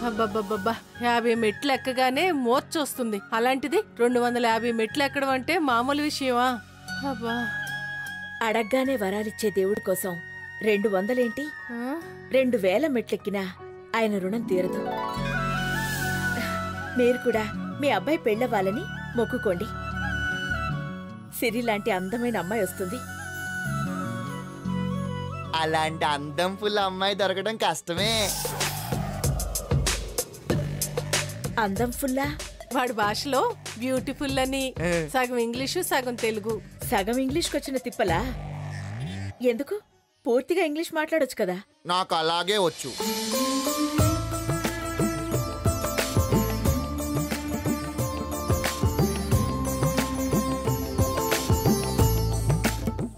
అబ్బబ్బబ్బబ్బా 50 మెట్లు ఎక్కగానే మోర్చొస్తుంది. అలాంటిది 250 మెట్లు ఎక్కడం అంటే మామూలు విషయమా? అబ్బా, అడగ్గానే వరాలిచ్చే దేవుడి కోసం 200 2000 మెట్లెక్కినా ఆయన రుణం తీరదు. మీరు కూడా మీ అబ్బాయి పెళ్ళవ్వాలని మొక్కుకోండి. సిరి లాంటి అందమైన అమ్మాయి వస్తుంది. అలాంటి అందం ఫుల్ అమ్మాయి దొరకడం కష్టమే. అందం ఫుల్లా? వాడి భాషలో బ్యూటిఫుల్ అని సగం ఇంగ్లీషు సగం తెలుగు. సగం ఇంగ్లీష్కొచ్చిన తిప్పలా? ఎందుకు పూర్తిగా ఇంగ్లీష్ మాట్లాడొచ్చు కదా? నాకు అలాగే వచ్చు.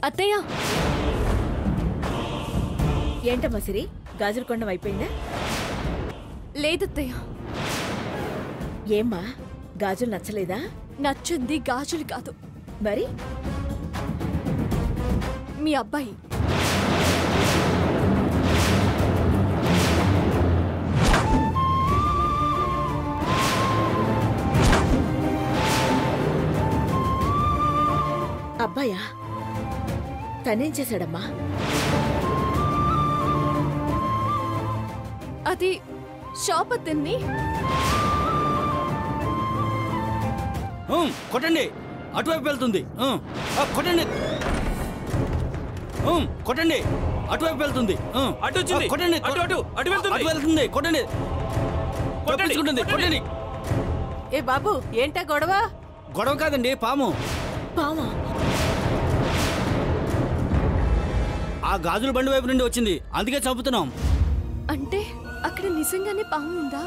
అత్తయ్య, ఏంటమ్మా సిరి, గాజుల కొండం అయిపోయిందా? లేదత్తయ్య. ఏమ్మా, గాజులు నచ్చలేదా? నచ్చింది గాజులు కాదు, మరి మీ అబ్బాయి. అబ్బాయా? తనేం చేశాడమ్మా? అది షాప్ అతన్ని కొట్టండి, అటువైపు వెళ్తుంది. కొట్టండి, కొట్టండి, అటువైపు వెళ్తుంది. కొట్టండి, అటు వెళ్తుంది. కొట్టండి, కొట్టండి. ఏ బాబు, ఏంటా గొడవ? గొడవ కాదండి, పాము. పామా? ఆ గాజుల బండి వైపు నుండి వచ్చింది, అందుకే చంపుతున్నాం. అంటే అక్కడ నిజంగానే పాము ఉందా?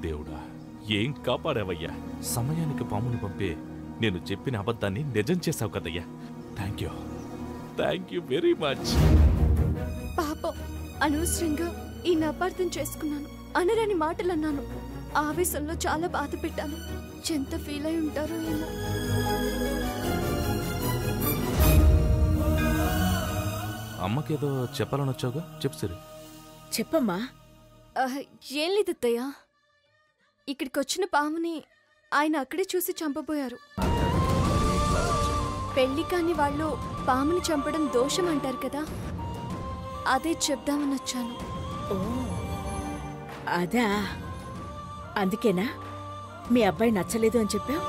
దేవుడా, ఏం కాపాడావయ్యా. సమయానికి పామును పంపే నేను చెప్పిన అబద్ధాన్ని నిజం చేశావు కదయ్యా. Thank you very much. పాపం, అనవసరంగా ఈ అపార్థం చేసుకున్నాను. అనరాని మాటలు అన్నాను. ఆవేశంలో చాలా బాధ పెట్టాను. ఎంత ఫీల్ అయి ఉంటారో ఏమో. అమ్మకేదో చెప్పాలని వచ్చావుగా, చెప్పు సిరి. చెప్పమ్మా. ఏం లేదత్తయ్య, ఇక్కడికి వచ్చిన పాముని ఆయన అక్కడే చూసి చంపబోయారు. పెళ్లి కాని వాళ్ళు పాముని చంపడం దోషం అంటారు కదా, అదే చెప్దామని వచ్చాను. ఓ అదా, అందుకేనా మీ అబ్బాయి నచ్చలేదు అని చెప్పావు?